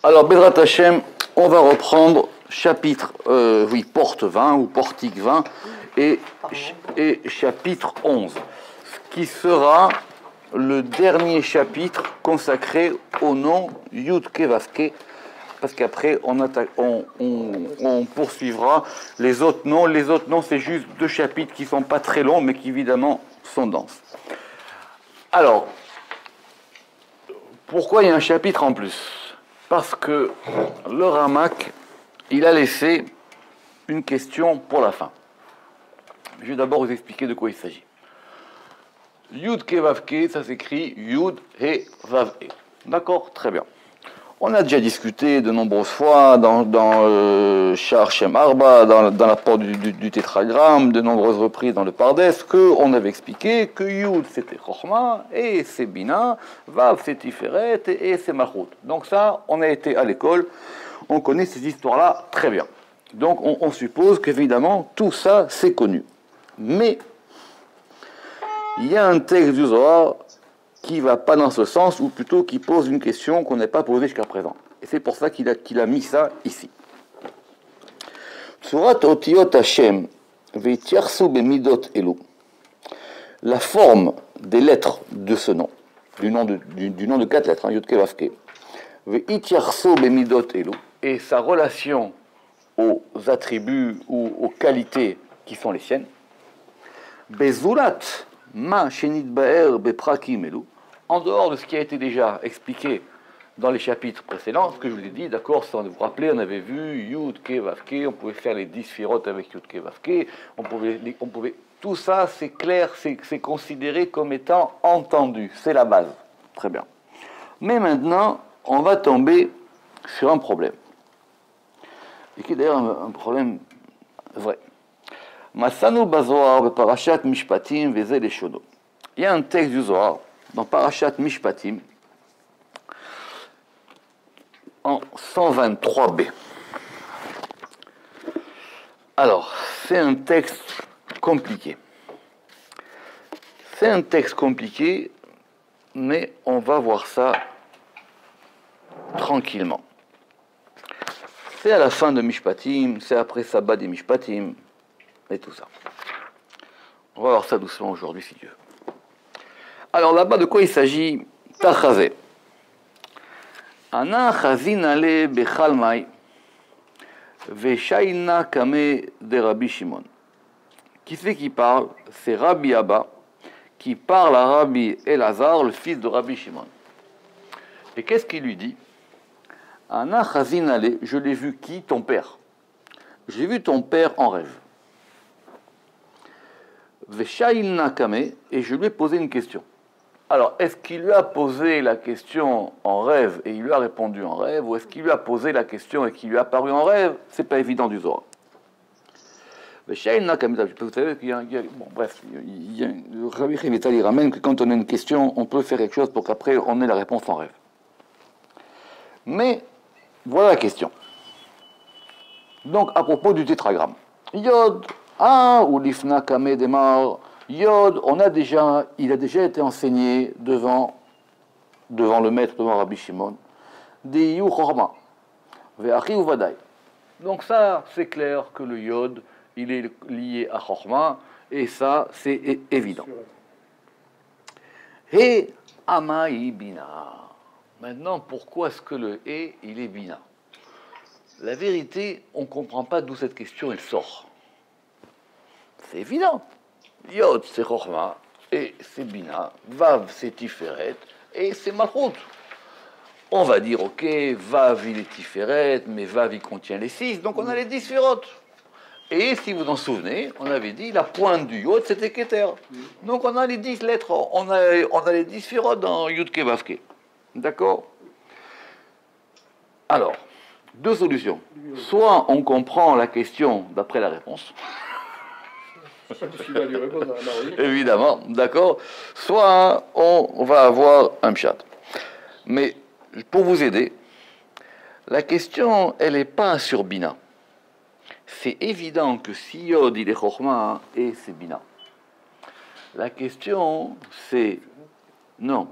Alors, Bezrat Hashem, on va reprendre chapitre, porte 20 ou portique 20 et chapitre 11, ce qui sera le dernier chapitre consacré au nom Yud Kevavke, parce qu'après on poursuivra les autres noms. Les autres noms, c'est juste deux chapitres qui ne sont pas très longs, mais qui évidemment sont denses. Alors, pourquoi il y a un chapitre en plus? Parce que le Ramak, il a laissé une question pour la fin. Je vais d'abord vous expliquer de quoi il s'agit. Yud Ke Vav Ke, ça s'écrit Yud He Vav E. D'accord? Très bien. On a déjà discuté de nombreuses fois dans Shar Shem Arba, dans l'apport du tétragramme, de nombreuses reprises dans le Pardes, qu'on avait expliqué que Yud c'était Chochma, et c'est Bina, Vav c'est Tiferet, et c'est Malchut. Donc ça, on a été à l'école, on connaît ces histoires-là très bien. Donc on suppose qu'évidemment, tout ça c'est connu. Mais, il y a un texte du Zohar qui ne va pas dans ce sens, ou plutôt qui pose une question qu'on n'a pas posée jusqu'à présent. Et c'est pour ça qu'il a mis ça ici. Surat Otiyot Hashem ve'tiarsu bemidot elu. La forme des lettres de ce nom, du nom de 4 lettres, Yud Ke Vav Ke, ve'tiarsu bemidot elu, et sa relation aux attributs ou aux qualités qui sont les siennes, bezulat ma shenit ba'er beprakim elu, en dehors de ce qui a été déjà expliqué dans les chapitres précédents, ce que je vous ai dit, d'accord, sans vous rappeler, on avait vu Yud Ke Vav Ke, on pouvait faire les 10 firotes avec Yud Ke Vav Ke, on pouvait, tout ça c'est clair, c'est considéré comme étant entendu, c'est la base, très bien. Mais maintenant, on va tomber sur un problème, et qui est d'ailleurs un problème vrai. Masanu Bazohar beparashat Mishpatim veze leshono. Il y a un texte du Zohar dans Parashat Mishpatim en 123b. Alors, c'est un texte compliqué. C'est un texte compliqué, mais on va voir ça tranquillement. C'est à la fin de Mishpatim, c'est après Sabbat des Mishpatim, et tout ça. On va voir ça doucement aujourd'hui, si Dieu. Alors là-bas, de quoi il s'agit? Tachazé. Ana chazinale bechalmai veshaina kame de Rabbi Shimon. Qui c'est qui parle? C'est Rabbi Abba qui parle à Rabbi Elazar, le fils de Rabbi Shimon. Et qu'est-ce qu'il lui dit? Ana chazinale, je l'ai vu qui? Ton père. J'ai vu ton père en rêve. Veshaina kame, et je lui ai posé une question. Alors, est-ce qu'il lui a posé la question en rêve et il lui a répondu en rêve, ou est-ce qu'il lui a posé la question et qu'il lui a apparu en rêve? C'est pas évident du Zohar. Vous savez qu'il y a, bon, bref, le Rabbi Chevital, il ramène que quand on a une question, on peut faire quelque chose pour qu'après on ait la réponse en rêve. Mais voilà la question. Donc, à propos du tétragramme, Yod, ou l'ifna kame demar. Yod, il a déjà été enseigné devant le maître, devant Rabbi Shimon. Diyu chorma, ve'achi uvadai. Donc ça, c'est clair que le Yod, il est lié à chorma, et ça, c'est évident. He amai bina. Maintenant, pourquoi est-ce que le he, il est bina? La vérité, on ne comprend pas d'où cette question, elle sort. C'est évident. Yod, c'est Chochma, et c'est Bina. Vav, c'est Tiferet, et c'est Malchut. On va dire, ok, Vav, il est Tiferet, mais Vav, il contient les 6, donc on a les 10 firotes. Et si vous en souvenez, on avait dit, la pointe du Yod, c'était Keter. Donc on a les 10 lettres, on a les 10 firotes dans Yud Ke Vav Ke. D'accord? Alors, deux solutions. Soit on comprend la question d'après la réponse, évidemment, d'accord. Soit on va avoir un pshat. Mais pour vous aider, la question, elle n'est pas sur Bina. C'est évident que si Yod, il est Chochma, et c'est Bina. La question, c'est... Non.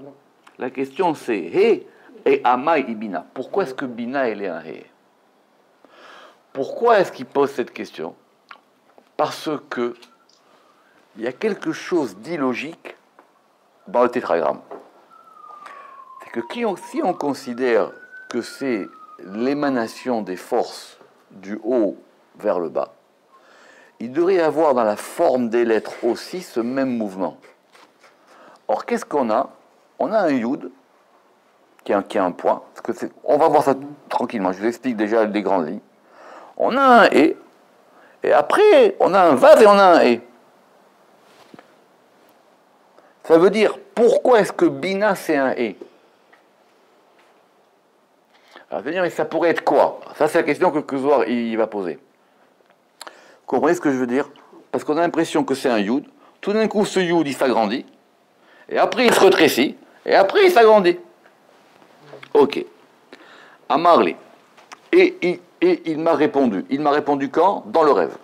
La question, c'est He Et Amai et Bina. Pourquoi est-ce que Bina, elle est un He? Pourquoi est-ce qu'il pose cette question? Parce que il y a quelque chose d'illogique dans le tétragramme. C'est que si on considère que c'est l'émanation des forces du haut vers le bas, il devrait y avoir dans la forme des lettres aussi ce même mouvement. Or, qu'est-ce qu'on a? On a un Yud qui a un point. On va voir ça tranquillement. Je vous explique déjà les grandes lignes. On a un E, et après, on a un Vav et on a un E. Ça veut dire, pourquoi est-ce que Bina, c'est un E? Alors, je veux dire, mais ça pourrait être quoi? Ça, c'est la question que Zohar il va poser. Vous comprenez ce que je veux dire? Parce qu'on a l'impression que c'est un Yud. Tout d'un coup, ce Yud, il s'agrandit. Et après, il se rétrécit. Et après, il s'agrandit. Ok. Amarli. Et il m'a répondu. Il m'a répondu quand? Dans le rêve.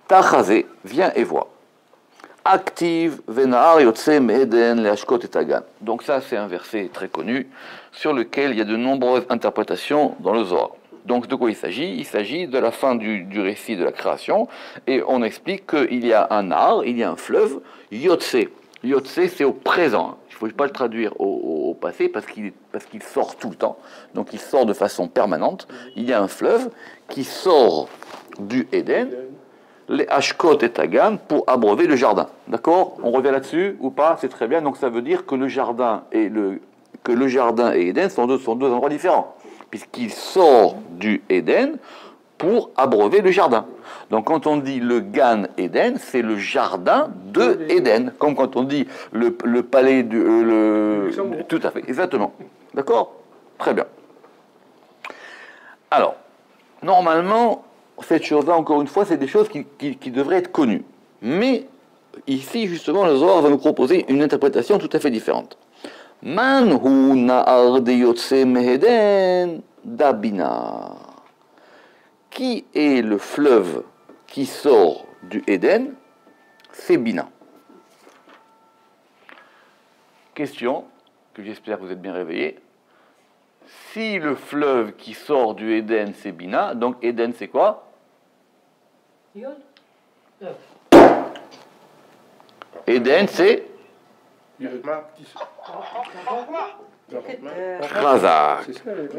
Tachazé, viens et vois. Active, Venahar Yotse Me'eden Leashkot et Tagan. Donc ça, c'est un verset très connu sur lequel il y a de nombreuses interprétations dans le Zohar. Donc de quoi il s'agit? Il s'agit de la fin du récit de la création, et on explique qu'il y a un Nahar, il y a un fleuve, Yotse. Yotse, c'est au présent. Il ne faut pas le traduire au passé parce qu'il sort tout le temps. Donc il sort de façon permanente. Il y a un fleuve qui sort du Éden, les Ashkot et Tagan, pour abreuver le jardin. D'accord? On revient là-dessus ou pas? C'est très bien. Donc ça veut dire que le jardin et Éden sont deux endroits différents, puisqu'il sort du Éden pour abreuver le jardin. Donc quand on dit le Gan Éden, c'est le jardin de Éden, comme quand on dit le palais tout à fait, exactement. D'accord? Très bien. Alors, normalement, cette chose-là, encore une fois, c'est des choses qui devraient être connues. Mais ici, justement, le Zohar va nous proposer une interprétation tout à fait différente. Man hu na'ar de yotse meheden dabina. Qui est le fleuve qui sort du Éden? C'est Bina. Question que j'espère que vous êtes bien réveillés. Si le fleuve qui sort du Éden, c'est Bina, donc Éden, c'est quoi? Éden, c'est Chazak.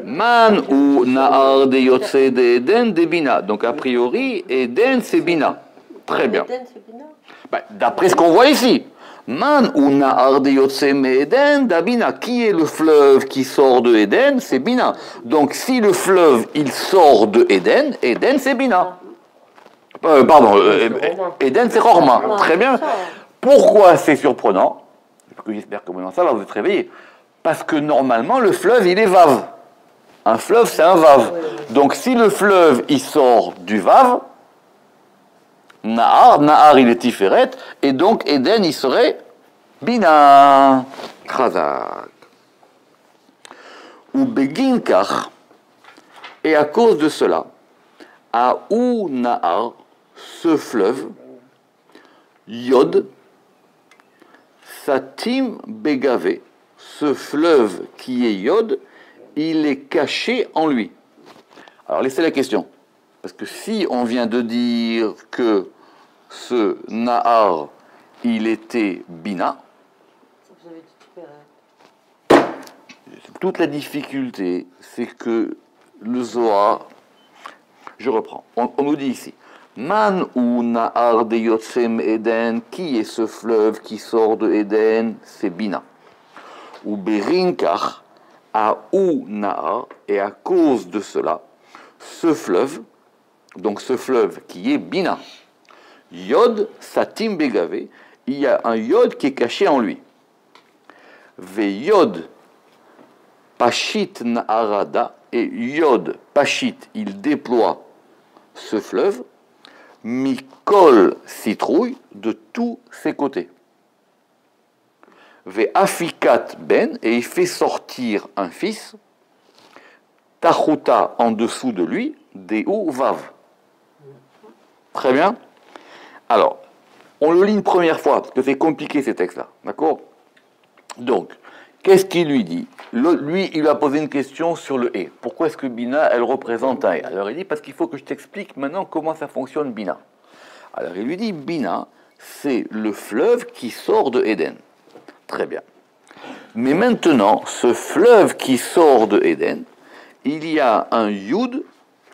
Man ou Nahar de Yotse de Éden de Bina. Donc a priori, Éden, c'est Bina. Très bien. D'après ce qu'on voit ici. Man ou Nahar de Yotse Eden d'Abina. Qui est le fleuve qui sort de Éden? C'est Bina. Donc si le fleuve, il sort de Éden, Éden, c'est Bina. Éden, c'est Chorma. Très bien. Pourquoi c'est surprenant? J'espère que maintenant ça va vous être réveillé. Parce que normalement, le fleuve, il est Vav. Un fleuve, c'est un Vav. Donc si le fleuve, il sort du Vav, Nahar, il est Tiferet, et donc Éden, il serait Bina. Chazak. Ou Beginkar. Et à cause de cela, à ou Nahar, ce fleuve, Yod, Satim Begave, ce fleuve qui est Yod, il est caché en lui. Alors laissez la question. Parce que si on vient de dire que ce Nahar, il était Bina, toute la difficulté, c'est que le Zohar, je reprends, on nous dit ici, Man ou Nahar de Yotsem Eden, qui est ce fleuve qui sort de Eden? C'est Bina. Ou Berinkar, à ou Nahar, et à cause de cela, ce fleuve, donc ce fleuve qui est Bina, Yod Satim Begave, il y a un Yod qui est caché en lui. Ve Yod Pashit Naharada, et Yod Pashit, il déploie ce fleuve, Mikol citrouille, de tous ses côtés. Ve Afikat Ben, et il fait sortir un fils, Tachuta en dessous de lui, Deu Vav. Très bien. Alors, on le lit une première fois, parce que c'est compliqué ces textes-là, d'accord? Donc, Qu'est-ce qu'il lui dit? Lui, il lui a posé une question sur le et. Pourquoi est-ce que Bina, elle représente un et? Alors il dit, parce qu'il faut que je t'explique maintenant comment ça fonctionne Bina. Alors il lui dit, Bina, c'est le fleuve qui sort de Éden. Très bien. Mais maintenant, ce fleuve qui sort de Éden, il y a un Yud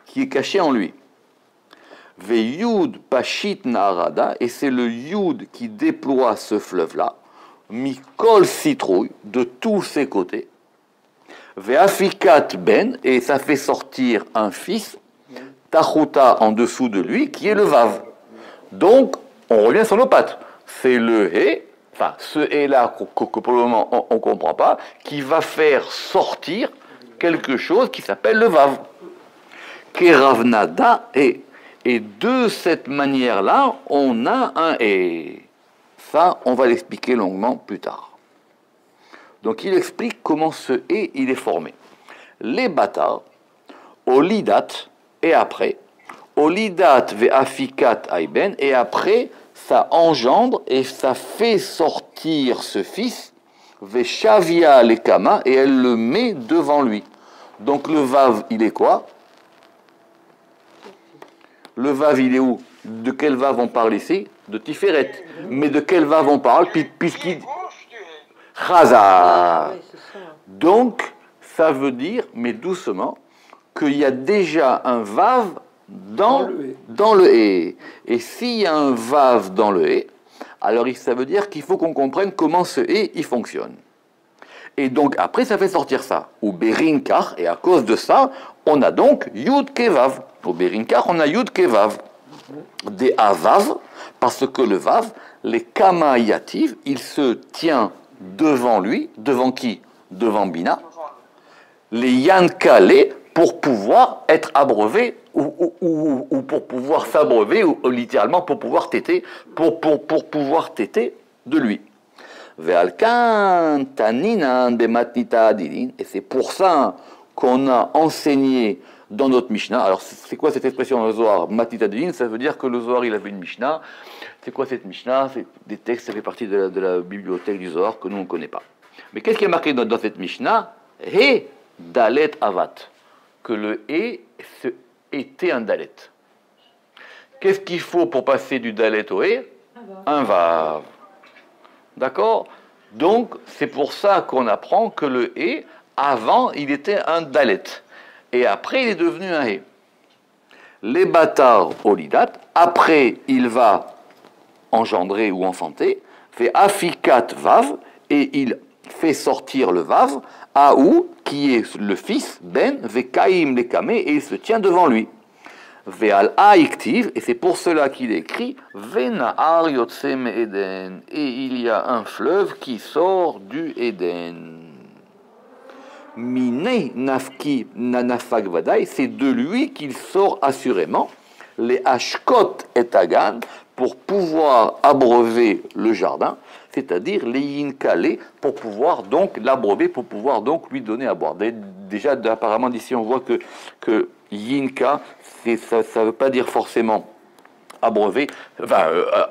qui est caché en lui. Ve Yud Pashit Narada, et c'est le Yud qui déploie ce fleuve-là, Mikol Citrouille, de tous ses côtés. Ve Afikat Ben, et ça fait sortir un fils, Tachuta en dessous de lui, qui est le Vav. Donc, on revient sur nos pattes. C'est le He, enfin, ce He-là, que pour le moment on ne comprend pas, qui va faire sortir quelque chose qui s'appelle le Vav. Keravnada He. Et de cette manière-là, on a un et. Ça, on va l'expliquer longuement plus tard. Donc, il explique comment ce et il est formé. Les bâtards, olidat, et après, olidat ve afikat aiben, et après, ça engendre et ça fait sortir ce fils, ve shavia le kama, et elle le met devant lui. Donc, le vav, il est quoi? Le vav, il est où? De quel vav on parle ici? De Tiferet. Mais de quel vav on parle? Puisqu'il... Chazar. Donc, ça veut dire, mais doucement, qu'il y a déjà un vav dans le et. Et s'il y a un vav dans le et, alors ça veut dire qu'il faut qu'on comprenne comment ce et il fonctionne. Et donc, après, ça fait sortir ça. Ou Berinkar, et à cause de ça, on a donc Yud Kevav. Au Berinkar, on a Yud Kevav. Des Avav, parce que le Vav, les Kama Yativ, il se tient devant lui. Devant qui? Devant Bina. Les Yankale, pour pouvoir être abreuvé, ou pour pouvoir s'abreuver, ou littéralement pour pouvoir téter, pour pouvoir téter de lui. Et c'est pour ça qu'on a enseigné dans notre Mishnah. Alors, c'est quoi cette expression dans le Zohar? Matita Din, ça veut dire que le Zohar, il avait une Mishnah. C'est quoi cette Mishnah? C'est des textes, ça fait partie de la bibliothèque du Zohar que nous, on ne connaît pas. Mais qu'est-ce qui est marqué dans cette Mishnah? He Dalet Avat. Que le He était un Dalet. Qu'est-ce qu'il faut pour passer du Dalet au He? Un Vav. D'accord? Donc, c'est pour ça qu'on apprend que le He, avant, il était un Dalet. Et après, il est devenu un He. Les bâtards olidat, après, il va engendrer ou enfanter, fait afikat vav, et il fait sortir le vav, Aou, qui est le fils, ben, vekaim le kamé, et il se tient devant lui. Ve'al ha'iktiv, et c'est pour cela qu'il écrit Ve'na'ar yotsem Eden, et il y a un fleuve qui sort du Éden. Mine nafki nanafag vadaï, c'est de lui qu'il sort assurément les ashkot et agan pour pouvoir abreuver le jardin, c'est-à-dire les yinkale pour pouvoir donc l'abreuver, pour pouvoir donc lui donner à boire. Déjà, apparemment d'ici on voit que yinka, ça ne veut pas dire forcément abreuver,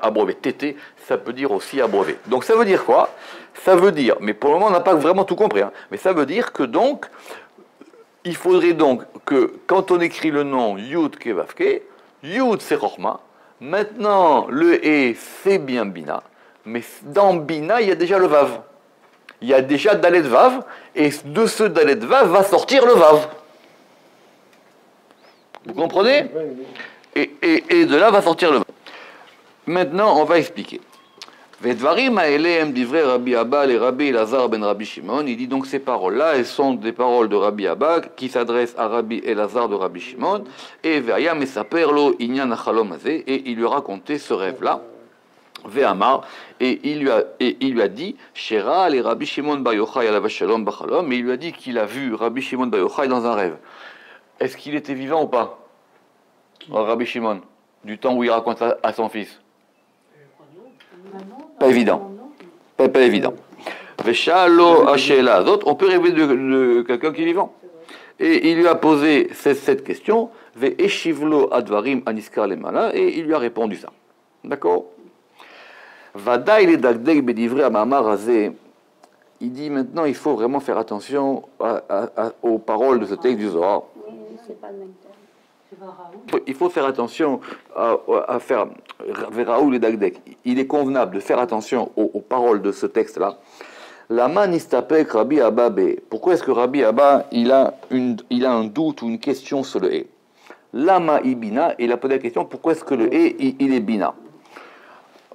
abreuver, téter, ça peut dire aussi abreuver. Donc ça veut dire quoi? Ça veut dire, mais pour le moment on n'a pas vraiment tout compris, hein, mais ça veut dire que donc, il faudrait donc que quand on écrit le nom Yud Kevavke, Yud c'est Chochma, maintenant le E c'est bien Bina, mais dans Bina il y a déjà le Vav. Il y a déjà Dalet Vav, et de ce Dalet Vav va sortir le Vav. Vous comprenez? Et de là va sortir le Vav. Maintenant on va expliquer. Vedvarim ha'elem divrei Rabbi Abba et Rabbi Elazar ben Rabbi Shimon. Il dit donc ces paroles-là, elles sont des paroles de Rabbi Abba qui s'adressent à Rabbi Elazar de Rabbi Shimon. Et ve'aya mesaper lo inyan hachalom hazeh, et il lui a raconté ce rêve-là. Ve'amar, et il lui a dit Shera le Rabbi Shimon bar Yochai alav shalom b'chalom, mais il lui a dit qu'il a vu Rabbi Shimon bar Yochai dans un rêve. Est-ce qu'il était vivant ou pas? Rabbi Shimon, du temps où il raconte à son fils. Pas évident. Pas évident. On peut rêver de quelqu'un qui est vivant. Et il lui a posé cette question, et il lui a répondu ça. D'accord? il dit maintenant il faut vraiment faire attention aux paroles de ce texte du Zohar. Oui, c'est pas le même terme. Il faut faire attention à faire Raoul et Dagdek. Il est convenable de faire attention aux paroles de ce texte-là. Lama nistapek Rabbi Abba be. Pourquoi est-ce que Rabbi Abba il a un doute ou une question sur le hé? Lama ibina, il a posé la question pourquoi est-ce que le hé il est bina?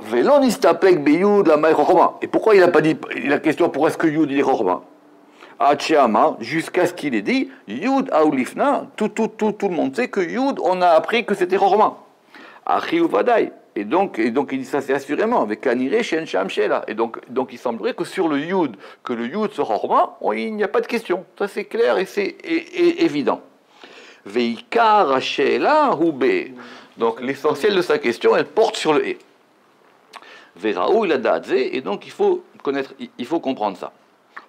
Velon nistapek be yud lama chochma. Et pourquoi il n'a pas dit la question pourquoi est-ce que yud il est chochma? Achama, jusqu'à ce qu'il ait dit Yud Aulifna, tout le monde sait que Yud, on a appris que c'était Chochma. Achi Uvadai. Et donc il dit ça c'est assurément, avec Kanire Shen Sham Shela. Et donc il semblerait que sur le Yud, que le Yud soit Chochma, il n'y a pas de question. Ça c'est clair et c'est évident. Veikar Shela Hube. Donc l'essentiel de sa question, elle porte sur le E. Veraou il a dadze, et donc il faut comprendre ça.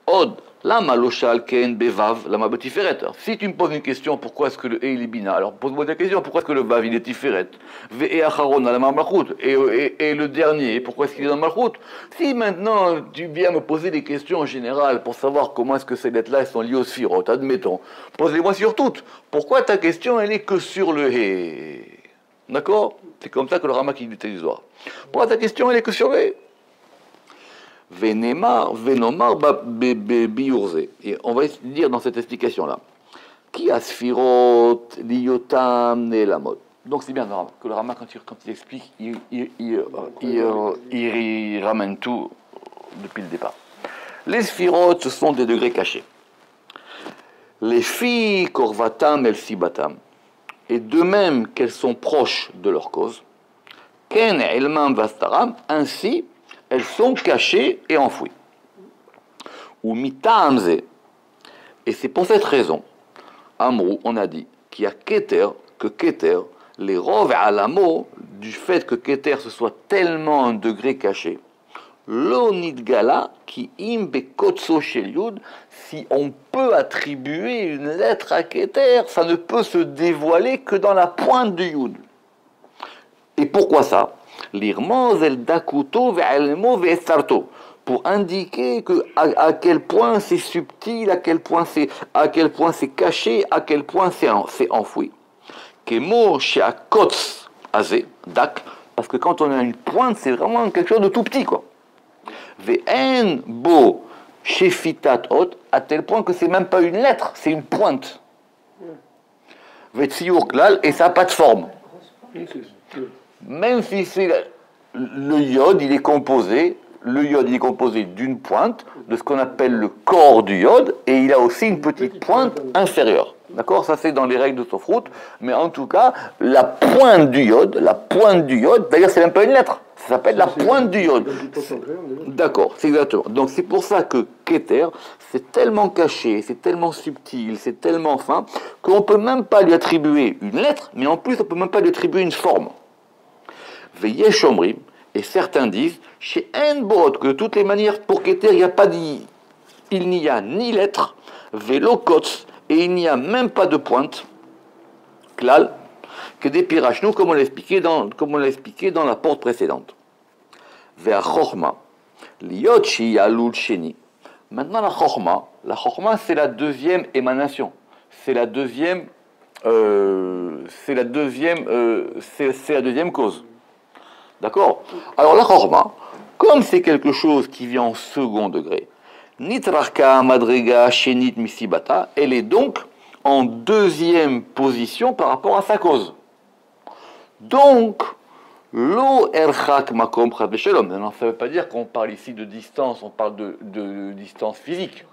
Od. Lama loshal ken bevav lama betiferet. Si tu me poses une question, pourquoi est-ce que le il est bina? Alors pose-moi la question, pourquoi est-ce que le vav il est tiferet? Ve acharon lama malchut. Et le dernier, pourquoi est-ce qu'il est dans malchut? Si maintenant tu viens me poser des questions en général pour savoir comment est-ce que ces lettres-là sont liées au sphirot, admettons, pose-les-moi sur toutes. Pourquoi ta question elle est que sur le he? D'accord? C'est comme ça que le Ramak il était illusoire. Pourquoi ta question elle est que sur le he? Venomar biurze. Et on va dire dans cette explication-là. Qui a sphirot liotam nelamot. Donc c'est bien que le Rama, quand il explique, il ramène tout depuis le départ. Les sphirotes, ce sont des degrés cachés. Les filles, korvatam el sibatam. Et de même qu'elles sont proches de leur cause, ken elmam vastaram, ainsi elles sont cachées et enfouies. Ou mitamze. Et c'est pour cette raison, Amrou, on a dit, qu'il y a Keter, les rov alamo, du fait que Keter ce soit tellement un degré caché, l'onidgala qui imbe kotso shel yud, si on peut attribuer une lettre à Keter, ça ne peut se dévoiler que dans la pointe du yud. Et pourquoi ça? Pour indiquer à quel point c'est subtil, à quel point c'est caché, à quel point c'est enfoui. Parce que quand on a une pointe, c'est vraiment quelque chose de tout petit, quoi. À tel point que c'est même pas une lettre, c'est une pointe. Et ça n'a pas de forme. Même si c'est le iode, il est composé d'une pointe, de ce qu'on appelle le corps du iode, et il a aussi une petite pointe inférieure. D'accord? Ça c'est dans les règles de Sofrout, mais en tout cas, la pointe du iode, d'ailleurs c'est même pas une lettre, ça s'appelle la pointe du iode. D'accord, c'est exactement. Donc c'est pour ça que Keter, c'est tellement caché, c'est tellement subtil, c'est tellement fin, qu'on ne peut même pas lui attribuer une lettre, mais en plus on ne peut même pas lui attribuer une forme. Veyesh omrim, et certains disent, chez Enbot, que de toutes les manières, pour Keter, il n'y a ni lettre, Velokots, et il n'y a même pas de pointe, Klal, que des pirachnou, comme on l'a expliqué dans la porte précédente. Vers Chochma, Liot Shiyalul Sheni. Maintenant la Chochma, c'est la deuxième émanation, c'est la deuxième cause. D'accord? Alors la Chorma, comme c'est quelque chose qui vient en second degré, Nitrarka Madrega Shenit Misibata, elle est donc en deuxième position par rapport à sa cause. Donc, Lo Erchak Makom Chaveshalom. Maintenant, ça ne veut pas dire qu'on parle ici de distance, on parle de distance physique.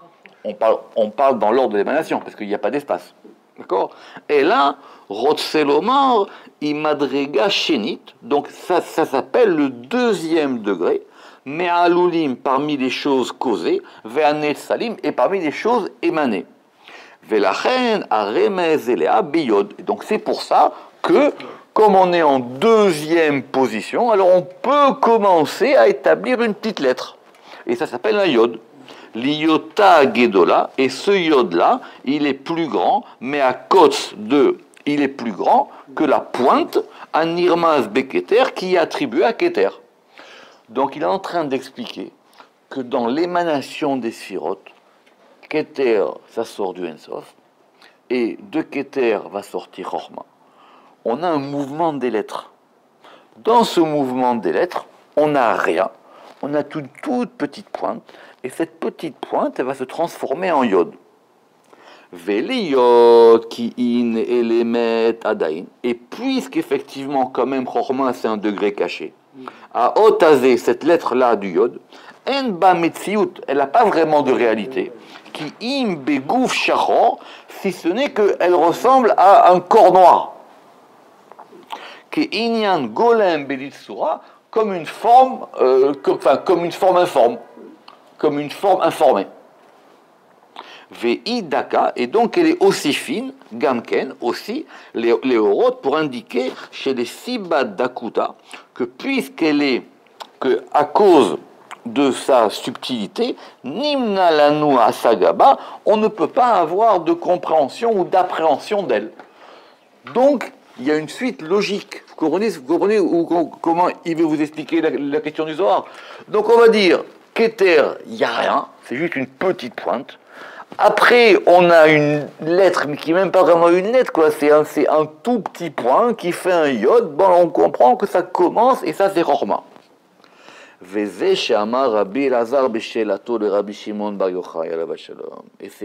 On parle dans l'ordre de l'émanation, parce qu'il n'y a pas d'espace. D'accord? Et là, Rotselomar, Imadrega Shenit, donc ça s'appelle le deuxième degré, mais Alulim parmi les choses causées, Ve'anet Salim, et parmi les choses émanées. Ve'lachen, Aremez Elea Biyod. Donc c'est pour ça que, comme on est en deuxième position, alors on peut commencer à établir une petite lettre. Et ça s'appelle un yod. L'Iota Gedola, et ce iode-là, il est plus grand, mais à cause il est plus grand que la pointe à Nirmaz Beketer qui est attribuée à Keter. Donc il est en train d'expliquer que dans l'émanation des sphirotes, Keter, ça sort du Ensof, et de Keter va sortir Chorma. On a un mouvement des lettres. Dans ce mouvement des lettres, on n'a rien. On a une toute petite pointe, et cette petite pointe, elle va se transformer en yod. Veliyod ki in elemet adain. Et puisqu'effectivement, quand même, Chorma, c'est un degré caché, à Otazé, cette lettre-là du yod, en ba metziut, elle n'a pas vraiment de réalité. Qui im begouf shachor, si ce n'est qu'elle ressemble à un corps noir. Qui inyan golem belitsura, comme une forme, comme une forme informe, comme une forme informée. Ve'idaka, et donc elle est aussi fine, gamken, aussi, les orotes, pour indiquer chez les sibat d'akuta, que puisqu'elle est, que à cause de sa subtilité, nimna lanu asagaba, on ne peut pas avoir de compréhension ou d'appréhension d'elle. Donc, il y a une suite logique. Vous comprenez comment il veut vous expliquer la question du Zohar? Donc, on va dire, Keter, il n'y a rien, c'est juste une petite pointe. Après, on a une lettre, mais qui n'est même pas vraiment une lettre, quoi. C'est un tout petit point qui fait un yod. Bon, on comprend que ça commence, et ça, c'est Chorma. Et c'est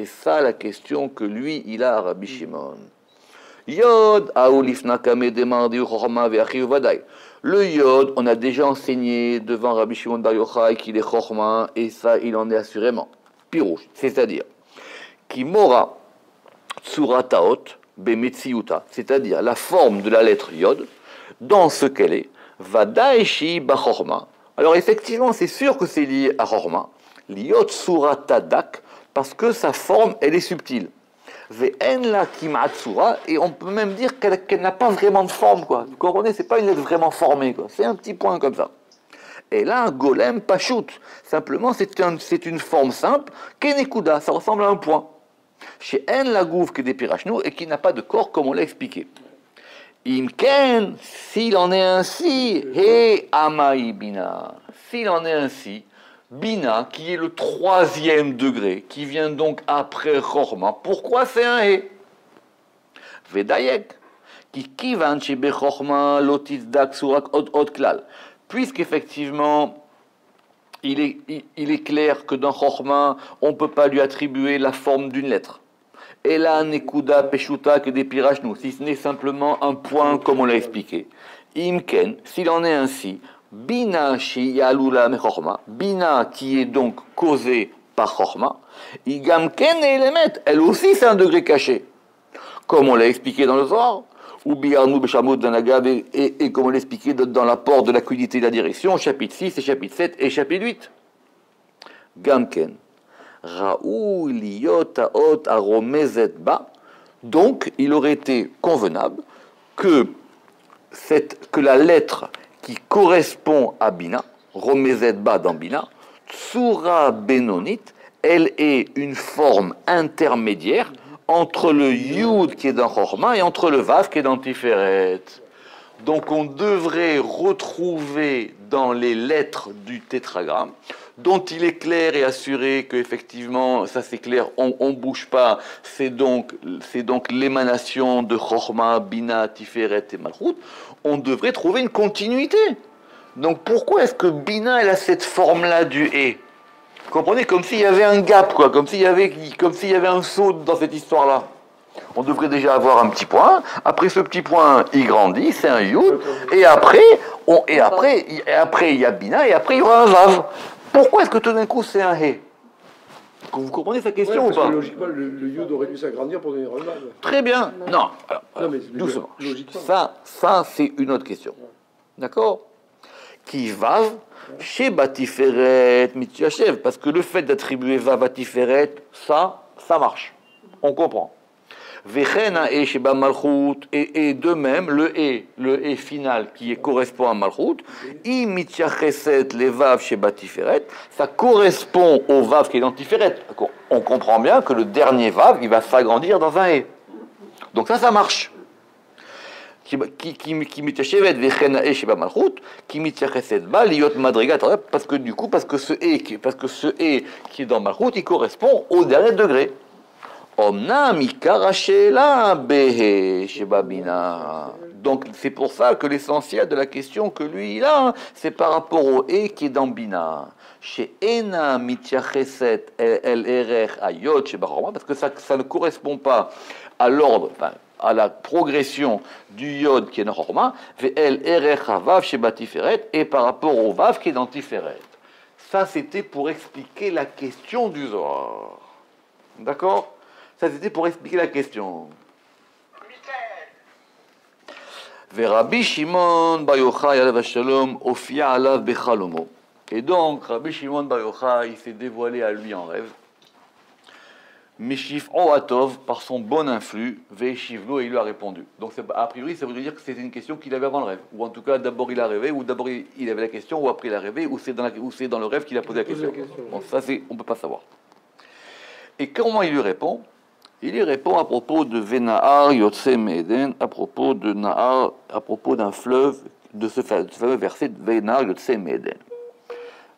ça la question que lui, il a à Rabbi Shimon. Yod, le yod, on a déjà enseigné devant Rabbi Shimon Bar Yochai qu'il est Chorma, et ça, il en est assurément. Pirouche, c'est-à-dire, Kimora Tsurataot Bemetsiuta, c'est-à-dire la forme de la lettre yod, dans ce qu'elle est, Vadaeshi Bachorma. Alors effectivement, c'est sûr que c'est lié à Chorma, Liot Suratadak, parce que sa forme, elle est subtile. Ve'en la Kimatsura, et on peut même dire qu'elle n'a pas vraiment de forme, quoi. Vous comprenez, c'est pas une lettre vraiment formée, quoi. C'est un petit point comme ça. Et là, un golem pachout, simplement, c'est une forme simple, kenekuda, ça ressemble à un point. Chez En la gouv que des pirachnou, et qui n'a pas de corps, comme on l'a expliqué. Imken, s'il en est ainsi, he amai bina, s'il en est ainsi, bina, qui est le troisième degré, qui vient donc après Chorma, pourquoi c'est un he? Vedayek, qui kivan shebe Chorma lotizdak surak od klal. Puisqu'effectivement, il est clair que dans Chorma, on ne peut pas lui attribuer la forme d'une lettre. Et là, Nekuda, Peshuta, que des pirachnou, si ce n'est simplement un point comme on l'a expliqué. Imken, s'il en est ainsi, Bina Shiyalula me Chorma, Bina qui est donc causée par Chorma, Igamken et Elemet, elle aussi c'est un degré caché. Comme on l'a expliqué dans le Zohar, ou Biarnou Beshamot Danagav, et comme on l'a expliqué dans l'apport de l'acuité et de la direction, chapitre 6 et chapitre 7 et chapitre 8. Gamken. Raoul Liyotaot Aromezet Ba. Donc, il aurait été convenable que la lettre qui correspond à Bina, Romezet Ba dans Bina, Tsura Benonit, elle est une forme intermédiaire entre le Yud qui est dans Chorma et entre le Vav qui est dans Tiferet. Donc on devrait retrouver dans les lettres du tétragramme, dont il est clair et assuré qu'effectivement, ça c'est clair, on ne bouge pas, c'est donc l'émanation de Chorma, Bina, Tiferet et Malchut, on devrait trouver une continuité. Donc pourquoi est-ce que Bina elle a cette forme-là du et? Vous comprenez, comme s'il y avait un gap, quoi, comme s'il y avait un saut dans cette histoire-là. On devrait déjà avoir un petit point. Après ce petit point, il grandit, c'est un yud. Et après, il y a bina, et après il y aura un vav. Pourquoi est-ce que tout d'un coup c'est un he? Vous comprenez sa question ou pas? Parce que logiquement, le yud aurait dû s'agrandir pour donner un vav. Très bien. Non, alors, non mais doucement. Logiquement. Ça c'est une autre question. D'accord? Qui vav? Chez Batiferet, Mityachev, parce que le fait d'attribuer Vav à Tiferet, ça marche. On comprend. Vechena et Sheba Malchut, et de même, le e final qui correspond à Malchut, I Mityacheset les Vav chez Batiferet, ça correspond au Vav qui est dans Tiferet. On comprend bien que le dernier Vav, il va s'agrandir dans un e. Donc ça marche. qui מתיישבת וכן האש שבמלכות, qui מתייחסת בה להיות מדרגת הרב, parce que ce et qui est dans Malchut, il correspond au dernier degré. Omnam ikar hashela behe shebabina. Donc c'est pour ça que l'essentiel de la question que lui il a, c'est par rapport au et qui est dans Bina. Chez Ena mityacheset el erech ayot shebachorma, parce que ça ne correspond pas à l'ordre, enfin, à la progression du yod qui est dans Chorma, ve'el erech havav shebatiferet, et par rapport au vav qui est dans Tiferet. Ça c'était pour expliquer la question du Zohar. D'accord? Ça c'était pour expliquer la question. Rabbi Shimon Bar Yochai alav shalom ofia alav bechalomo. Et donc Rabbi Shimon Bar Yochai il s'est dévoilé à lui en rêve. Meshif'o atov, par son bon influx, ve'eshivlo, et il lui a répondu. Donc a priori ça voudrait dire que c'était une question qu'il avait avant le rêve, ou en tout cas d'abord il a rêvé, ou d'abord il avait la question, ou après il a rêvé, ou c'est dans le rêve qu'il a posé la question. Bon, ça on peut pas savoir. Et comment il lui répond? Il y répond à propos de Venahar Yotse Me'eden, à propos de Nahar, à propos d'un fleuve, de ce fameux verset de Venahar Yotse Me'eden.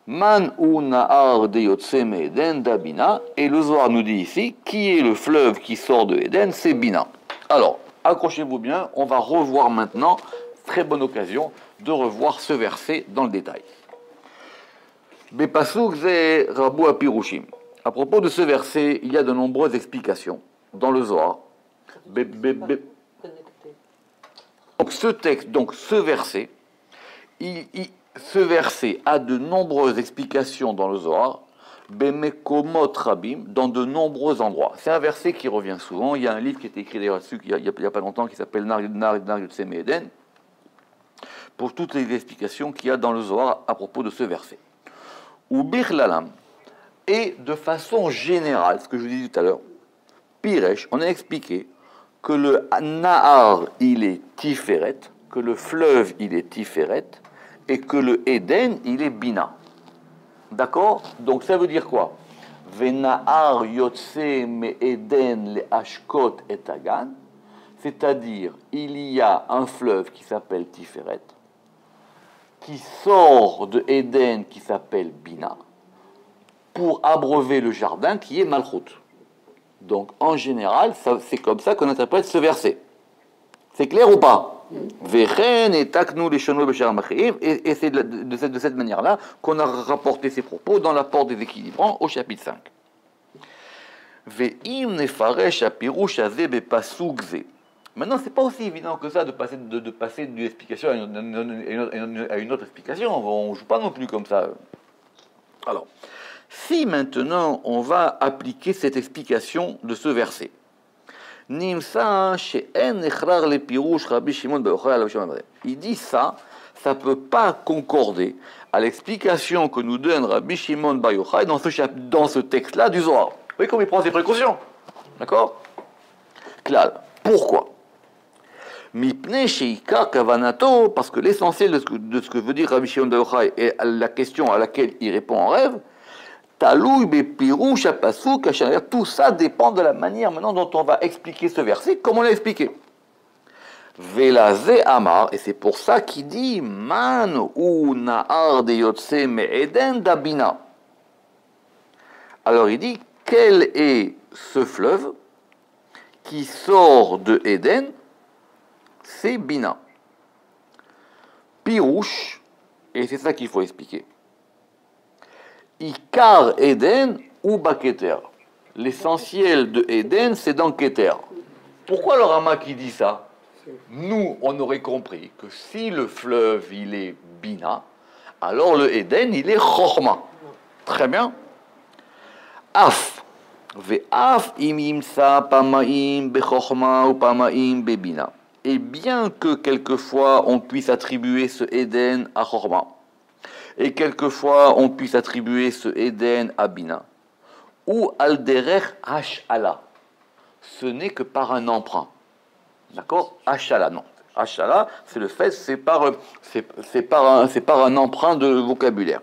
Man ou Nahar de Yotse Me'eden d'Abina, et le Zohar nous dit ici, qui est le fleuve qui sort de Éden, c'est Bina. Alors, accrochez-vous bien, on va revoir maintenant, très bonne occasion, de revoir ce verset dans le détail. Bepasuk ze Rabu Apirushim. À propos de ce verset, il y a de nombreuses explications dans le Zohar. Donc ce texte, ce verset, ce verset a de nombreuses explications dans le Zohar, Bemekomot Rabim, dans de nombreux endroits. C'est un verset qui revient souvent. Il y a un livre qui a été écrit d'ailleurs dessus il n'y a pas longtemps qui s'appelle Nar Yotse Me'eden, pour toutes les explications qu'il y a dans le Zohar à propos de ce verset. Ou Birlalam. Et de façon générale, ce que je vous disais tout à l'heure, Piresh, on a expliqué que le Nahar, il est Tiferet, que le fleuve, il est Tiferet, et que le Éden, il est Bina. D'accord? Donc ça veut dire quoi? Venahar Yotse Me'eden le Ashkot et Agan, c'est-à-dire, il y a un fleuve qui s'appelle Tiferet, qui sort de Éden qui s'appelle Bina, pour abreuver le jardin qui est Malchut. Donc, en général, c'est comme ça qu'on interprète ce verset. C'est clair ou pas? Et c'est de cette manière-là qu'on a rapporté ces propos dans l'apport des équilibrants au chapitre 5. Maintenant, c'est pas aussi évident que ça de passer d'une explication à une autre explication. On ne joue pas non plus comme ça. Alors, si maintenant on va appliquer cette explication de ce verset, il dit ça ne peut pas concorder à l'explication que nous donne Rabbi Shimon Bar Yochai dans ce texte-là du Zohar. Vous voyez comme il prend ses précautions, d'accord? Clal. Pourquoi? Parce que l'essentiel de ce que veut dire Rabbi Shimon Bar Yochai et la question à laquelle il répond en rêve, tout ça dépend de la manière maintenant dont on va expliquer ce verset, comme on l'a expliqué. Velazé Amar, et c'est pour ça qu'il dit Man ou Nahar de Yotse Me'eden d'Abina. Alors il dit quel est ce fleuve qui sort de Éden? C'est Bina. Pirouche, et c'est ça qu'il faut expliquer. Ikar Eden ou Baketer. L'essentiel de Eden, c'est dans Keter. Pourquoi le Rama qui dit ça? Nous, on aurait compris que si le fleuve, il est Bina, alors le Eden, il est Chochma. Très bien. Af. Ve'af imimsa pamaim bechochma ou pamaim bebina. Et bien que quelquefois on puisse attribuer ce Eden à Chochma, et quelquefois on puisse attribuer ce Eden à Bina, ou Alderech Hash'ala, ce n'est que par un emprunt. D'accord? Hash'ala, non. Hash'ala, c'est le fait, c'est par un emprunt de vocabulaire.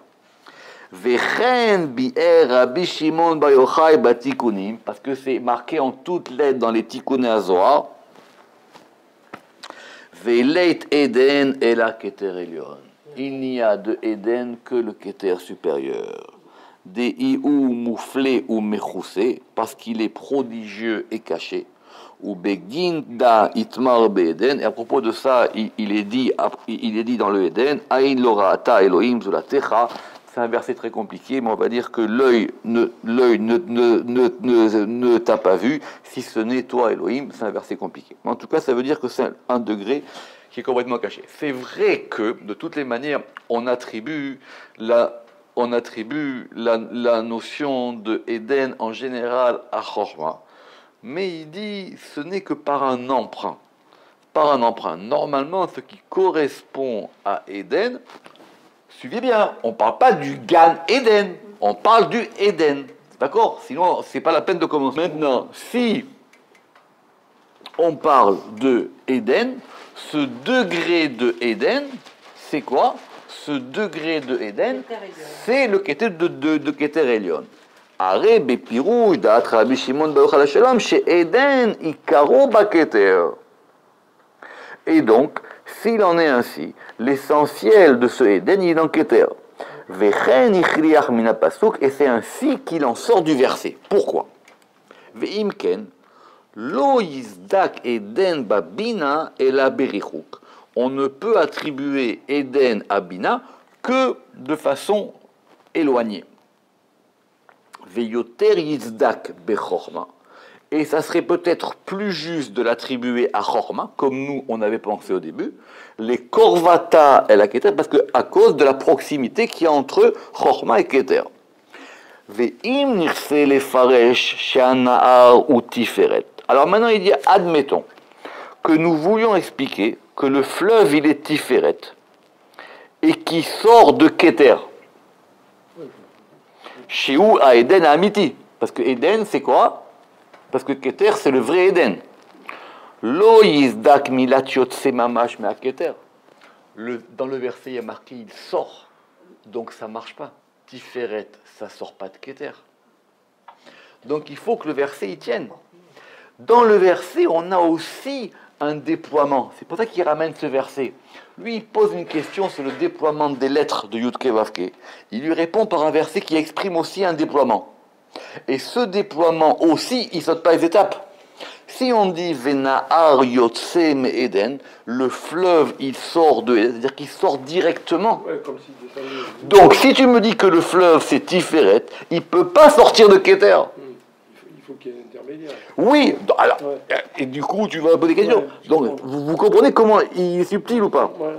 Vechen bi'er Rabbi Shimon Bar Yochai batikunim, parce que c'est marqué en toutes lettres dans les tikkuné Zohar. Ve'leit Eden et la Keter Elyon. Il n'y a de Eden que le Keter supérieur. Des Iou mouflé ou mechoussé, parce qu'il est prodigieux et caché. Ou Beginda Itmar Be'eden. Et à propos de ça, il est dit dans le Eden, Aïn Lorata Elohim Zulatecha. C'est un verset très compliqué, mais on va dire que l'œil ne t'a pas vu, si ce n'est toi Elohim. C'est un verset compliqué. Mais en tout cas, ça veut dire que c'est un degré qui est complètement caché. C'est vrai que, de toutes les manières, on attribue la notion de Eden en général à Chorma. Mais il dit, ce n'est que par un emprunt. Par un emprunt. Normalement, ce qui correspond à Eden, suivez bien, on ne parle pas du Gan Eden, on parle du Eden. D'accord? Sinon, ce n'est pas la peine de commencer. Maintenant, si on parle de Eden, ce degré de Eden, c'est quoi? Ce degré de Eden, c'est le Keter de Keter Elyon. Aré bepirouj da'at Rabbi Shimon bar Yochai Shalom chez Eden ikaro baketer. Et donc, s'il en est ainsi, l'essentiel de ce Eden, il est dans Keter. Vechen ichriach mina pasuk, et c'est ainsi qu'il en sort du verset. Pourquoi? Ve'imken lo yizdak Eden babina ela berichuk. On ne peut attribuer Eden à Bina que de façon éloignée. Veyoter yizdak bechorma. Et ça serait peut-être plus juste de l'attribuer à Chorma, comme nous on avait pensé au début, les Korvata et la Keter, parce qu'à cause de la proximité qu'il y a entre Chorma et Keter. Ve'im nirse lefaresh she'ana'ar ou tiferet. Alors maintenant il dit, admettons que nous voulions expliquer que le fleuve il est Tiferet et qui sort de Keter. Chez où à Eden à Amiti. Parce que Eden c'est quoi? Parce que Keter c'est le vrai Eden. Lo yizdak milat yotse mamash mea Keter. Dans le verset il y a marqué il sort. Donc ça marche pas. Tiferet ça sort pas de Keter. Donc il faut que le verset y tienne. Dans le verset, on a aussi un déploiement. C'est pour ça qu'il ramène ce verset. Lui, il pose une question sur le déploiement des lettres de Yud Kei Vav Kei. Il lui répond par un verset qui exprime aussi un déploiement. Et ce déploiement aussi, il ne saute pas les étapes. Si on dit Venahar Yotse Eden, le fleuve, il sort de Eden, c'est-à-dire qu'il sort directement. Ouais, comme si Donc, si tu me dis que le fleuve, c'est Tiferet, il ne peut pas sortir de Keter. Il faut qu'il y ait un intermédiaire. Oui, alors, Ouais. et du coup, tu vas poser des questions. Ouais, Donc, vous comprenez comment il est subtil ou pas? Ouais.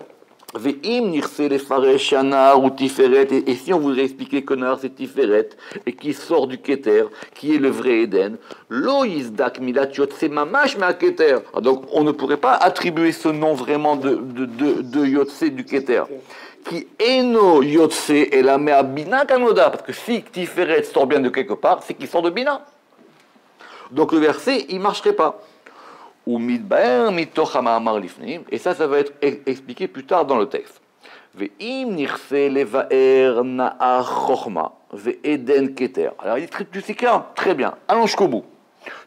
Ve'im nirse lefaresh anar ou tiferet, et si on voudrait expliquer que nar c'est tiferet, et qui sort du Keter, qui est le vrai Eden, lo yizdak milat yotse mamash mea Keter. Donc, on ne pourrait pas attribuer ce nom vraiment de yotse du Keter. Qui eno yotse et la mea bina kanoda, parce que si tiferet sort bien de quelque part, c'est qu'il sort de bina. Donc le verset, il ne marcherait pas. Ou midbaer mitoch ha'ma'amar lifnim, et ça va être expliqué plus tard dans le texte. Ve'im nirse levaer na'ar chochma, ve'eden keter. Alors il est tu sais clair, très bien, allons jusqu'au bout.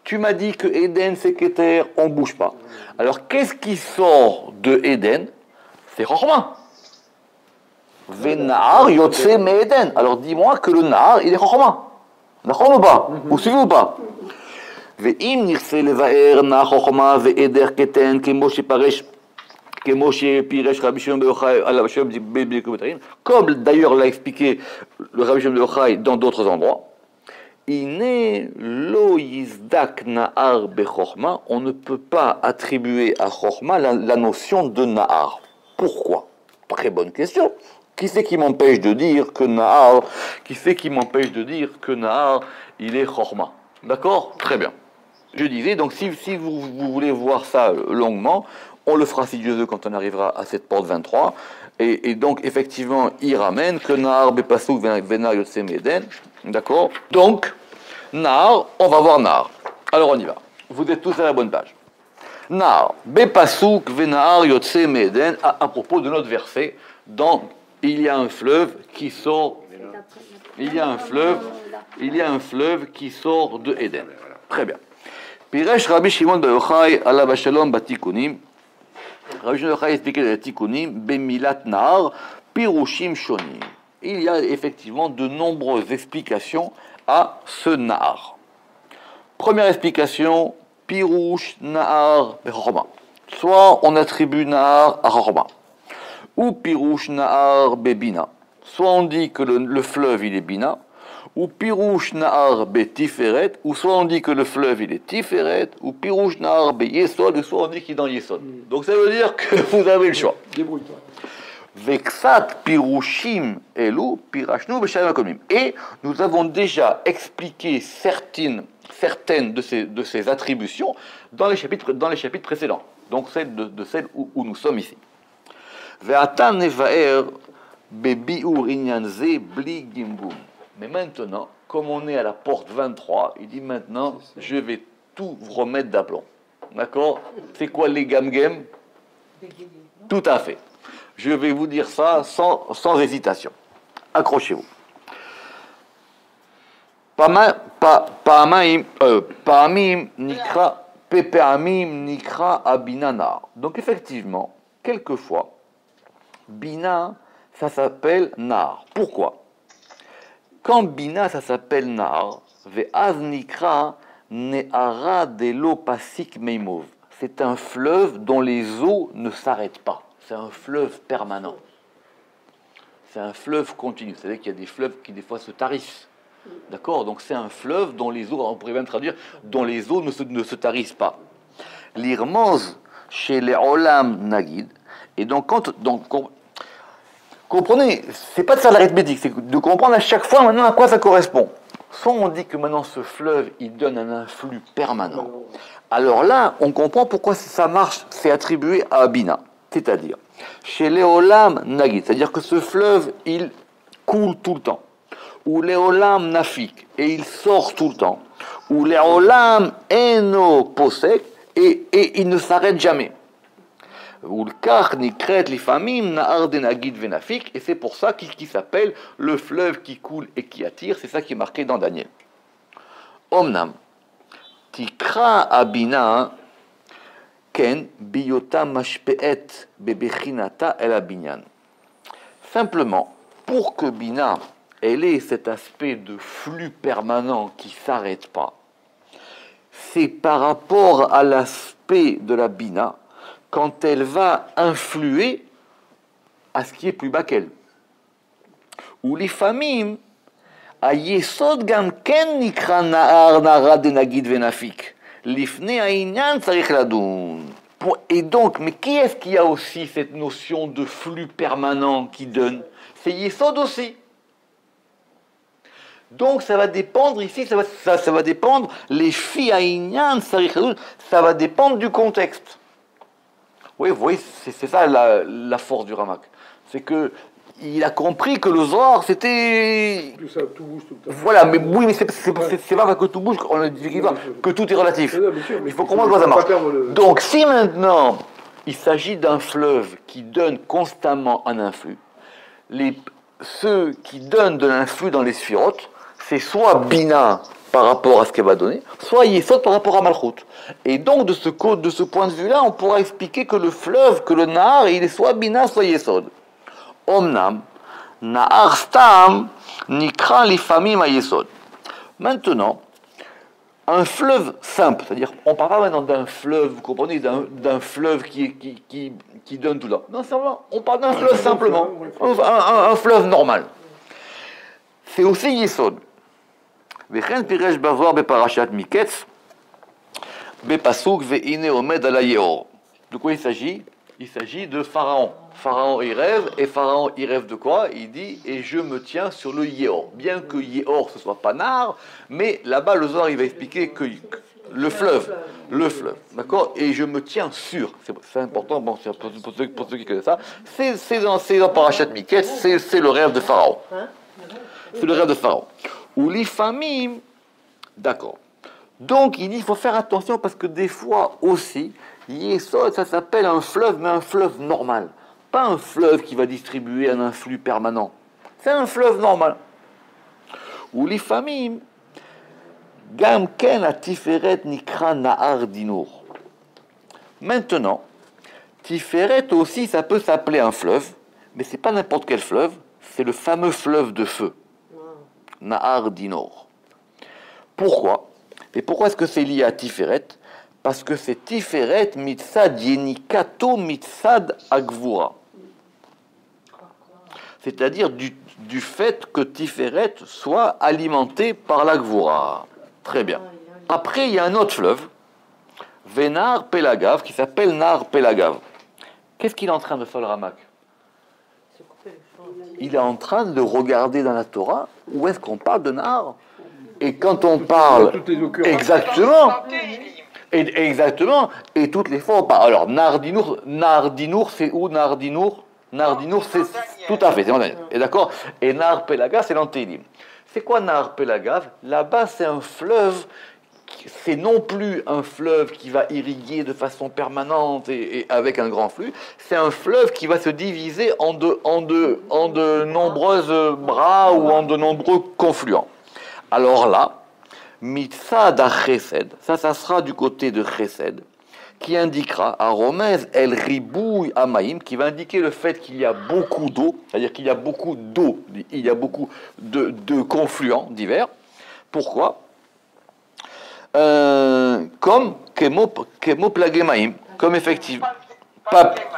Tu m'as dit que Eden c'est keter, on ne bouge pas. Alors qu'est-ce qui sort de Eden? C'est chochma. Ve'na'ar yotse me'eden. Alors dis-moi que le na'ar, il est chochma. D'accord ou pas? Vous suivez ou pas? ואם נרצה לבאר נא חוכמה ועדר קטן כמו שפירש רבי שמעון בר יוחאי על רבי שמעון בברכות בתרים, comme d'ailleurs l'a expliqué le Rabbi Shimon bar Yochai dans d'autres endroits, הנה לא יזדק נהר בחוכמה, on ne peut pas attribuer à Chochma la notion de Nahar. Pourquoi? Très bonne question. Qui c'est qui m'empêche de dire que Nahar, il est Chochma? D'accord? Très bien. Je disais, donc si vous voulez voir ça longuement, on le fera si Dieu veut quand on arrivera à cette porte 23. Et donc, effectivement, il ramène que Nahar bepasuk venar yotse me'eden. D'accord? Donc, Nahar, on va voir Nahar. Alors on y va. Vous êtes tous à la bonne page. Nahar bepasuk venar yotse me'eden, à propos de notre verset, il y a un fleuve qui sort. Il y a un fleuve qui sort de Éden. Très bien. Piresh Rabbi Shimon bar Yochai alav hashalom batikunim. Rabbi Shimon a expliqué les tikkunim, bemilat nar, pirushim shonim. Il y a effectivement de nombreuses explications à ce nar. Première explication, pirush nar bechorma. Soit on attribue nar à chorma, ou pirush nar bebina. Soit on dit que le fleuve il est bina, ou pirush nahar be tiferet, ou soit on dit que le fleuve il est tiferet, ou pirush nahar be yesod, ou soit on dit qu'il est dans yesod. Donc ça veut dire que vous avez le choix. Débrouille-toi. Vexat pirushim elu pirashnu b'shalim hakomim. Et nous avons déjà expliqué certaines de ces attributions dans les chapitres précédents. Donc celles de celles où nous sommes ici. Ve'ata nevaer bebiur inyan ze bli gimbum. Mais maintenant, comme on est à la porte 23, il dit maintenant, je vais tout vous remettre d'aplomb. D'accord? C'est quoi les gamgem? Tout à fait. Je vais vous dire ça sans hésitation. Accrochez-vous. Pa'amim nikra pepe'amim nikra abinana. Donc effectivement, quelquefois, bina, ça s'appelle nar. Pourquoi? Quand bina, ça s'appelle nar, ve'az nikra ne'ara delo pasik meimov. C'est un fleuve dont les eaux ne s'arrêtent pas. C'est un fleuve permanent. C'est un fleuve continu. C'est-à-dire qu'il y a des fleuves qui des fois se tarissent. D'accord? Donc c'est un fleuve dont les eaux, on pourrait même traduire, dont les eaux ne se tarissent pas. L'irmoz chez les olam nagid. Et donc comprenez, c'est pas de faire de l'arithmétique, c'est de comprendre à chaque fois maintenant à quoi ça correspond. Soit on dit que maintenant ce fleuve, il donne un influx permanent. Alors là, on comprend pourquoi ça marche, c'est attribué à Abina. C'est-à-dire, chez Léolam Nagid, c'est-à-dire que ce fleuve, il coule tout le temps. Ou Léolam Nafik, et il sort tout le temps. Ou Léolam Eno Posek, et il ne s'arrête jamais. Et c'est pour ça qu'il s'appelle le fleuve qui coule et qui attire. C'est ça qui est marqué dans Daniel. Omnam, tikra abina ken biyota mashpeet bebechinata el abinyan. Simplement, pour que bina elle ait cet aspect de flux permanent qui ne s'arrête pas, c'est par rapport à l'aspect de la bina quand elle va influer à ce qui est plus bas qu'elle. Ou les familles, à yesod gam ken nikra nahar nara de nagid venafik. Lifne ainyan tsarich ladun. Et donc, mais qui est-ce qui a aussi cette notion de flux permanent qui donne? C'est yesod aussi. Donc ça va dépendre ici, ça va dépendre, les filles ainyan tsarich ladun, ça va dépendre du contexte. Oui, vous voyez, c'est ça la force du Ramak. C'est que il a compris que le Zohar, c'était... Tout ça, tout bouge tout le temps. Voilà, mais oui, mais c'est pas parce que tout bouge qu'on a dit que tout est relatif. Non, bien sûr, mais il faut comprendre comment ça marche. Le... Donc, si maintenant, il s'agit d'un fleuve qui donne constamment un influx, ceux qui donnent de l'influx dans les sphirotes, c'est soit Bina par rapport à ce qu'elle va donner, soit Yesod par rapport à Malchut. Et donc, de ce point de vue-là, on pourra expliquer que le fleuve, que le Nahar, il est soit Bina, soit Yesod. Omnam, Nahar Stam, Nikra Lifamim à Yesod. Maintenant, un fleuve simple, c'est-à-dire, on ne parle pas maintenant d'un fleuve, vous comprenez, d'un fleuve qui donne tout là. Non, on parle d'un fleuve simplement, un fleuve normal. C'est aussi Yesod. וכן פירש בזוהר בפרשת מקץ, בפסוק והנה עומד על היאור. De quoi il s'agit? Il s'agit de Pharaon. Pharaon il rêve, et Pharaon il rêve de quoi? Il dit, et je me tiens sur le Yéor. Bien que Yéor ce soit pas Nar, mais là-bas le Zohar il va expliquer que le fleuve, d'accord? Et je me tiens sur, c'est important, bon, pour ceux qui connaissent ça, c'est dans Parashat Miketz, c'est le rêve de Pharaon. C'est le rêve de Pharaon. Ou les familles, d'accord. Donc il dit, il faut faire attention parce que des fois aussi, Yesod, ça s'appelle un fleuve, mais un fleuve normal. Pas un fleuve qui va distribuer un influx permanent. C'est un fleuve normal. Ou les familles, Gam ken atiferet nikra nahar dinur. Maintenant, Tiferet aussi, ça peut s'appeler un fleuve, mais c'est pas n'importe quel fleuve, c'est le fameux fleuve de feu, Nahar Dinor. Pourquoi? Et pourquoi est-ce que c'est lié à Tiferet? Parce que c'est Tiferet mitzad yenikato mitzad agvura. C'est-à-dire du fait que Tiferet soit alimenté par la Gvura. Très bien. Après, il y a un autre fleuve, Venar Pelagav, qui s'appelle Nar Pelagav. Qu'est-ce qu'il est en train de faire le Ramak? Il est en train de regarder dans la Torah où est-ce qu'on parle de Nar. Et quand on parle... Exactement. Exactement. Et toutes les fois on parle... Alors, Nardinour, c'est où Nardinour? Nardinour, c'est tout à fait, c'est en Daniel. Et d'accord? Et Nar Pelagav, c'est l'Antélim. C'est quoi Nar Pelagav? Là-bas, c'est un fleuve, c'est non plus un fleuve qui va irriguer de façon permanente et avec un grand flux, c'est un fleuve qui va se diviser en de nombreuses bras ou en de nombreux confluents. Alors là, Mitzad à Chesed, ça sera du côté de Chesed, qui indiquera à Romez El Ribouy Amaïm, qui va indiquer le fait qu'il y a beaucoup d'eau, c'est-à-dire qu'il y a beaucoup d'eau, il y a beaucoup de confluents divers. Pourquoi? Comme Kemo Plagemaïm, comme effectivement,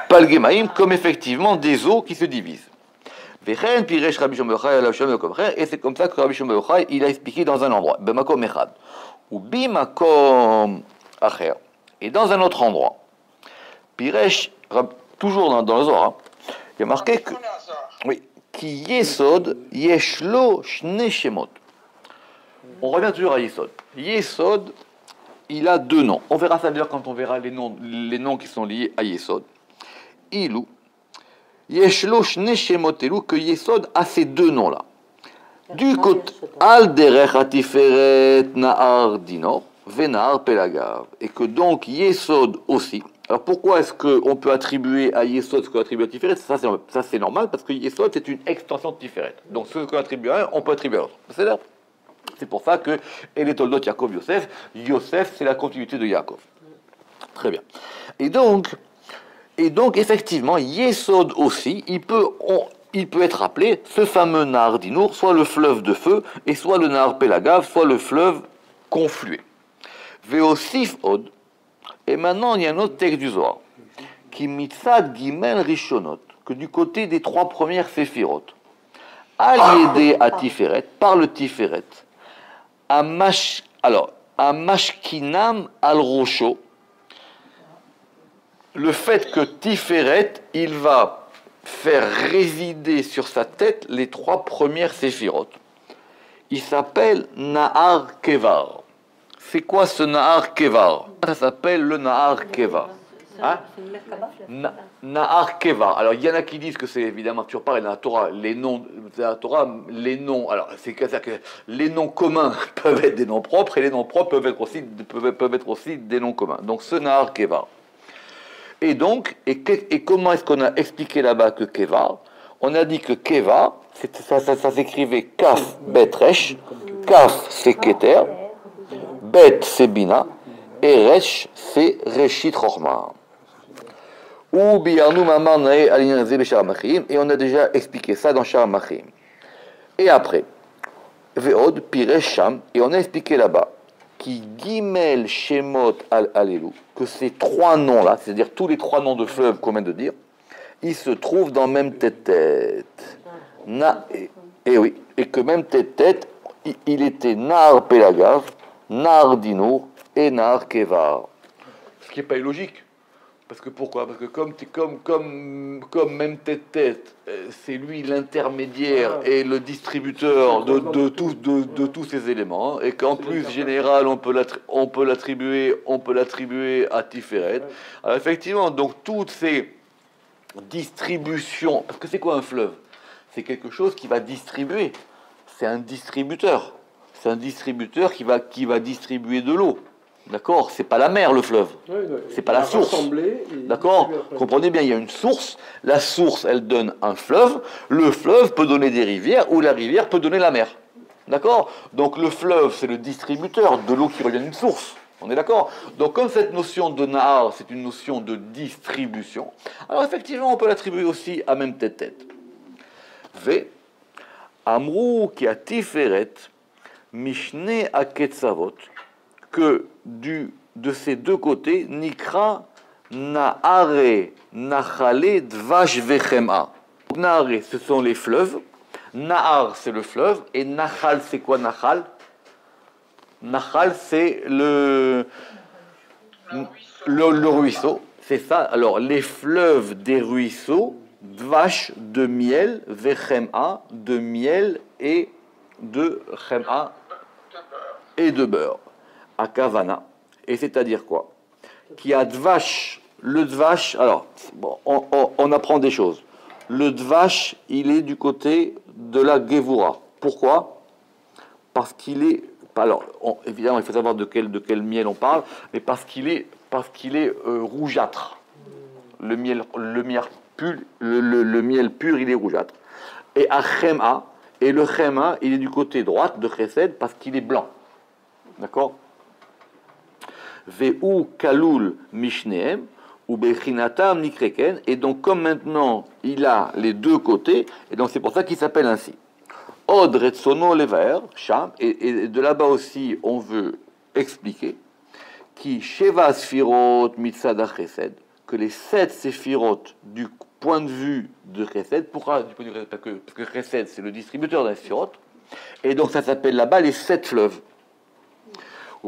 Palgemaïm, comme effectivement des eaux qui se divisent. Et c'est comme ça que Rabbi Shimon Bar Yochai, il a expliqué dans un endroit, Bemakom Echad, ou Bimakom Acher. Et dans un autre endroit, Piresh, toujours dans le Zohar, il y a marqué que, oui, qui Yesod, Yeshlo Shne Shemot. On revient toujours à Yesod. Yesod, il a deux noms. On verra ça d'ailleurs quand on verra les noms qui sont liés à Yesod. Ilou, Yeshlo Shne Shemot Elou, que Yesod a ces deux noms-là. Du côté, Al Derech Atiferet Nahar Dinor, Venar Pelagav, et que donc Yesod aussi. Alors pourquoi est-ce qu'on peut attribuer à Yesod ce qu'on attribue à Tiferet? Ça c'est normal, parce que Yesod c'est une extension de Tiferet. Donc ce qu'on attribue à un, on peut attribuer à l'autre. C'est pour ça que Eletoldot Yaakov Yosef, Yosef c'est la continuité de Yaakov. Très bien. Et donc effectivement, Yesod aussi, il peut être appelé ce fameux Nahar Dinour, soit le fleuve de feu, et soit le Nahar Pelagav, soit le fleuve conflué. Veosif Od, et maintenant il y a un autre texte du Zohar, qui mitzad gimel rishonot, que du côté des trois premières séphirot, al-yedé à Tiferet, par le Tiferet, amashkinam al-rosho, le fait que Tiferet, il va faire résider sur sa tête les trois premières séphirot. Il s'appelle Nahar Kevar. C'est quoi ce Nahar Kevar? Ça s'appelle le Nahar Kevar. Hein? Nahar Kevar. Alors il y en a qui disent que c'est évidemment toujours pareil dans la Torah. Les noms, alors c'est que les noms communs peuvent être des noms propres et les noms propres peuvent être aussi des noms communs. Donc ce Nahar Kevar. Et donc, et comment est-ce qu'on a expliqué là-bas que Kevar? On a dit que Kevar, ça s'écrivait Kaf Bet Resh, Kaf c'est Keter, Bet c'est Bina, et Resh c'est Reshit Chochma. Ou Biyarnu Mamar Nae Alinazé Beshar Machim, et on a déjà expliqué ça dans Shar Machim. Et après, Veod Piresh Sham, et on a expliqué là-bas, qui Gimel Shemot al Alelu, que ces trois noms-là, c'est-à-dire tous les trois noms de fleuves qu'on vient de dire, ils se trouvent dans même tête. Et oui, et que même tête, il était Nahar Pelagav, Nahar Dinour et Nahar Kevar. Ce qui n'est pas illogique. Parce que pourquoi? Parce que comme même tête, c'est lui l'intermédiaire et le distributeur de tous ces éléments, et qu'en plus général on peut l'attribuer à Tiferet. Alors effectivement, donc toutes ces distributions, parce que c'est quoi un fleuve? C'est quelque chose qui va distribuer. C'est un distributeur. C'est un distributeur qui va distribuer de l'eau. D'accord? C'est pas la mer, le fleuve. C'est pas la source. D'accord? Comprenez bien, il y a une source. La source, elle donne un fleuve. Le fleuve peut donner des rivières, ou la rivière peut donner la mer. D'accord? Donc le fleuve, c'est le distributeur de l'eau qui revient d'une source. On est d'accord? Donc comme cette notion de Nahar, c'est une notion de distribution, alors effectivement on peut l'attribuer aussi à même tête. V. Amrou ki a tiferet, mishne a ketzavot, que de ces deux côtés, Nikra Nahare Nachale Dvash Vechema. Nahare, ce sont les fleuves. Nahar, c'est le fleuve. Et Nachal, c'est quoi Nachal? Nachal, c'est le ruisseau. C'est ça. Alors, les fleuves des ruisseaux, Dvash de miel, Vechema de miel et de Chema et de beurre. À Kavana. Et c'est-à-dire quoi? Qui a Dvash. Le Dvash, alors, bon, on apprend des choses. Le Dvash, il est du côté de la Gevura. Pourquoi? Parce qu'il est. Alors, évidemment, il faut savoir de quel miel on parle, mais parce qu'il est rougeâtre. Le miel pur, il est rougeâtre. Et à Chema, et le Chema, il est du côté droit de Chesed parce qu'il est blanc. D'accord? Ve'u kalul mishneem ou bechinatam nikreken. Et donc, comme maintenant, il a les deux côtés, et donc c'est pour ça qu'il s'appelle ainsi. Od retsono levaer, sham, et de là-bas aussi, on veut expliquer, qui sheva sfirot mitzad chesed, que les 7 séphirot du point de vue de Chesed, pourquoi du point de vue, parce que Chesed, c'est le distributeur d'un sphirot, et donc ça s'appelle là-bas les 7 fleuves. Et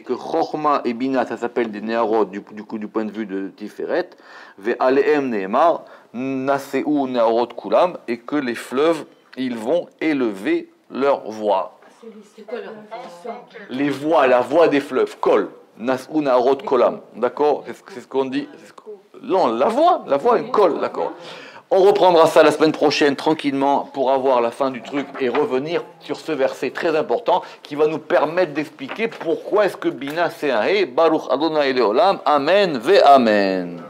que Chochma et Bina, ça s'appelle des Neharot du point de vue de Tiferet, Ve'aleem Nehemar, Naseu Neharot Kulam, et que les fleuves, ils vont élever leur voix. Les voix, la voix des fleuves, Kol, Naseu Neharot Kulam, d'accord? C'est ce qu'on dit. Non, la voix, une Kol, d'accord? On reprendra ça la semaine prochaine tranquillement pour avoir la fin du truc et revenir sur ce verset très important qui va nous permettre d'expliquer pourquoi est-ce que Bina c'est un He, Baruch Adonai Leolam, Amen ve Amen.